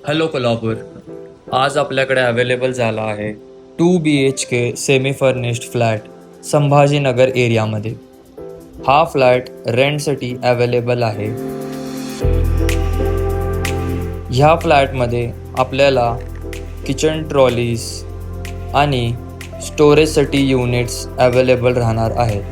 Hello Kolhapur. आज आपल्याकडे available झाला आहे 2 BHK semi furnished flat Sambhajinagar एरियामध्ये. हा फ्लॅट रेंटसाठी अवेलेबल आहे. ह्या फ्लॅटमध्ये आपल्याला किचन ट्रॉलीज आणि स्टोरेजसाठी युनिट्स अवेलेबल राहणार आहेत.